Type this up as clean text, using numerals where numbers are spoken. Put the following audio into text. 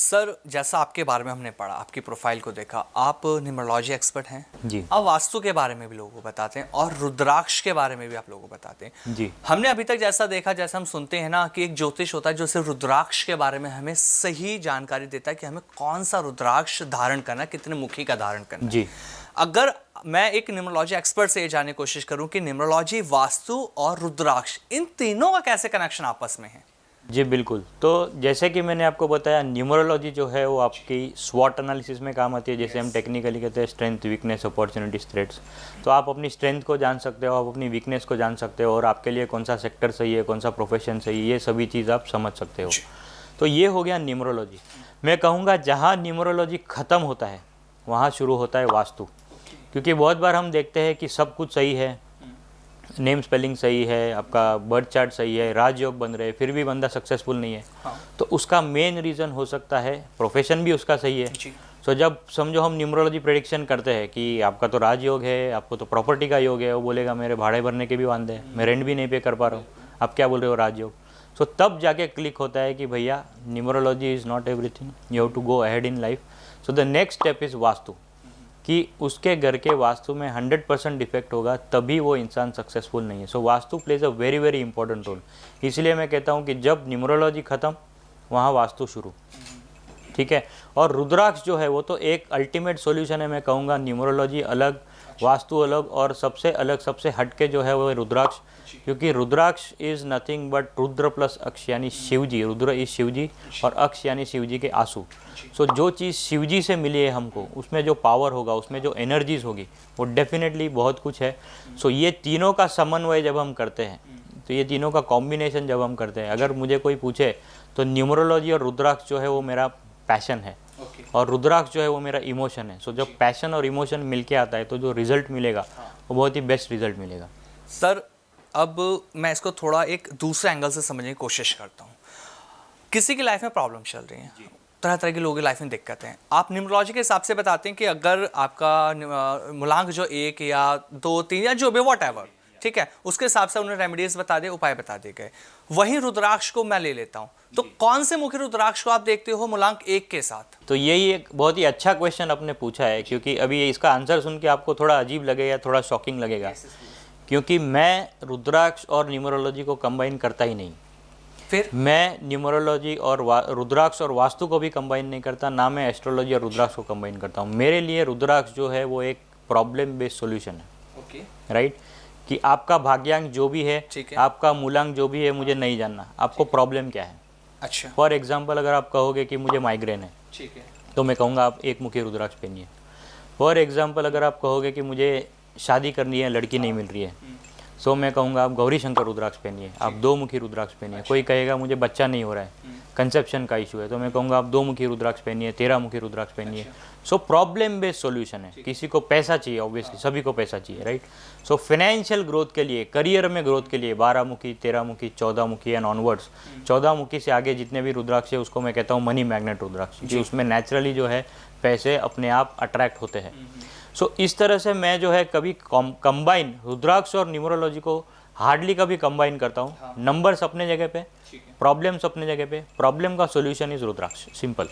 Sir, जैसा आपके बारे में हमने पढ़ा, आपकी प्रोफाइल को देखा, आप न्यूमरोलॉजी एक्सपर्ट हैं जी। आप वास्तु के बारे में भी लोगों को बताते हैं और रुद्राक्ष के बारे में भी आप लोगों को बताते हैं। जी। हमने अभी तक जैसा देखा, जैसा हम सुनते हैं ना कि एक ज्योतिष होता है जो सिर्फ रुद्राक्ष के बारे में हमें सही जानकारी देता है कि हमें कौन सा रुद्राक्ष धारण करना है, कितने मुखी का धारण करना है। जी। अगर मैं एक न्यूमरोलॉजी एक्सपर्ट से ये जानने की कोशिश करूं कि न्यूमरोलॉजी, वास्तु और रुद्राक्ष, इन तीनों का कैसे कनेक्शन आपस में है? जी बिल्कुल। तो जैसे कि मैंने आपको बताया, न्यूमरोलॉजी जो है वो आपकी स्वॉट एनालिसिस में काम आती है, जैसे हम टेक्निकली कहते हैं स्ट्रेंथ, वीकनेस, अपॉर्चुनिटीज, थ्रेट्स। तो आप अपनी स्ट्रेंथ को जान सकते हो, आप अपनी वीकनेस को जान सकते हो, और आपके लिए कौन सा सेक्टर सही है, कौन सा प्रोफेशन सही है, ये सभी चीज़ आप समझ सकते हो। तो ये हो गया न्यूमरोलॉजी। मैं कहूँगा जहाँ न्यूमरोलॉजी ख़त्म होता है वहाँ शुरू होता है वास्तु। क्योंकि बहुत बार हम देखते हैं कि सब कुछ सही है, नेम स्पेलिंग सही है, आपका बर्थ चार्ट सही है, राजयोग बन रहे, फिर भी बंदा सक्सेसफुल नहीं है। तो उसका मेन रीज़न हो सकता है प्रोफेशन भी उसका सही है। सो जब समझो हम न्यूमरोलॉजी प्रेडिक्शन करते हैं कि आपका तो राजयोग है, आपको तो प्रॉपर्टी का योग है, वो बोलेगा मेरे भाड़े भरने के भी वांदे हैं, मैं रेंट भी नहीं पे कर पा रहा हूँ, आप क्या बोल रहे हो राजयोग। सो तब जाके क्लिक होता है कि भैया numerology is not everything, you have to go ahead in life. So the next step is vastu, कि उसके घर के वास्तु में 100% डिफेक्ट होगा तभी वो इंसान सक्सेसफुल नहीं है। So vastu plays a very very important role. इसलिए मैं कहता हूँ कि जब न्यूमरोलॉजी ख़त्म वहाँ वास्तु शुरू, ठीक है। और रुद्राक्ष जो है वो तो एक अल्टीमेट सॉल्यूशन है। मैं कहूँगा न्यूमरोलॉजी अलग, वास्तु अलग, और सबसे अलग, सबसे हटके जो है वो है रुद्राक्ष। क्योंकि Rudraksh is nothing but Rudra plus अक्ष यानी शिव जी। रुद्र इज शिव जी और अक्ष यानी शिव जी के आंसू। सो जो चीज़ शिव जी से मिली है हमको, उसमें जो पावर होगा, उसमें जो एनर्जीज होगी, वो डेफिनेटली बहुत कुछ है। सो ये तीनों का समन्वय जब हम करते हैं, तो ये तीनों का कॉम्बिनेशन जब हम करते हैं, अगर मुझे कोई पूछे तो न्यूमरोलॉजी और रुद्राक्ष जो है वो मेरा पैशन है, और रुद्राक्ष जो है वो मेरा इमोशन है। सो जब पैशन और इमोशन मिलके आता है तो जो रिजल्ट मिलेगा वो बहुत ही बेस्ट रिजल्ट मिलेगा। सर, अब मैं इसको थोड़ा एक दूसरे एंगल से समझने की कोशिश करता हूँ। किसी की लाइफ में प्रॉब्लम चल रही है, तरह तरह के लोगों की लाइफ में दिक्कतें हैं। आप न्यूमरोलॉजी के हिसाब से बताते हैं कि अगर आपका मूलांक जो 1 या 2, 3 या जो भी व्हाटएवर, ठीक है, उसके हिसाब से उन्हें रेमेडीज बता दे, उपाय बता दिए गए। वहीं रुद्राक्ष को मैं ले लेता हूँ, तो कौन से मुख्य रुद्राक्ष को आप देखते हो मूलांक 1 के साथ? तो यही एक बहुत ही अच्छा क्वेश्चन आपने पूछा है, क्योंकि अभी इसका आंसर सुन के आपको थोड़ा अजीब लगेगा, थोड़ा शॉकिंग लगेगा। क्योंकि मैं रुद्राक्ष और न्यूमरोलॉजी को कंबाइन करता ही नहीं। फिर मैं न्यूमरोलॉजी और रुद्राक्ष और वास्तु को भी कंबाइन नहीं करता, ना मैं एस्ट्रोलॉजी और रुद्राक्ष को कंबाइन करता हूँ। मेरे लिए रुद्राक्ष जो है वो एक प्रॉब्लम बेस्ड सॉल्यूशन है। ओके, राइट, कि आपका भाग्यांक जो भी है, आपका मूलांक जो भी है, मुझे नहीं जानना आपको प्रॉब्लम क्या है। अच्छा, फॉर एग्जाम्पल, अगर आप कहोगे कि मुझे माइग्रेन है, ठीक है, तो मैं कहूँगा आप एक मुखी रुद्राक्ष पहनिए। फॉर एग्जाम्पल, अगर आप कहोगे कि मुझे शादी करनी है, लड़की नहीं मिल रही है, सो मैं कहूँगा आप गौरी शंकर रुद्राक्ष पहनिए, आप 2 मुखी रुद्राक्ष पहनिए। कोई कहेगा मुझे बच्चा नहीं हो रहा है, कंसेप्शन का इशू है, तो मैं कहूँगा आप 2 मुखी रुद्राक्ष पहनिए, 13 मुखी रुद्राक्ष पहनिए। सो प्रॉब्लम बेस्ड सॉल्यूशन है। किसी को पैसा चाहिए, ऑब्वियसली सभी को पैसा चाहिए, राइट। सो फाइनेंशियल ग्रोथ के लिए, करियर में ग्रोथ के लिए 12 मुखी, 13 मुखी, 14 मुखी एंड ऑनवर्ड्स। 14 मुखी से आगे जितने भी रुद्राक्ष है उसको मैं कहता हूँ मनी मैग्नेट रुद्राक्ष, क्योंकि उसमें नेचुरली जो है पैसे अपने आप अट्रैक्ट होते हैं। सो इस तरह से मैं जो है कभी कंबाइन रुद्राक्ष और न्यूमरोलॉजी को हार्डली कभी कंबाइन करता हूँ। नंबर्स अपने जगह पे, प्रॉब्लम्स अपने जगह पे, प्रॉब्लम का सॉल्यूशन इज रुद्राक्ष, सिंपल।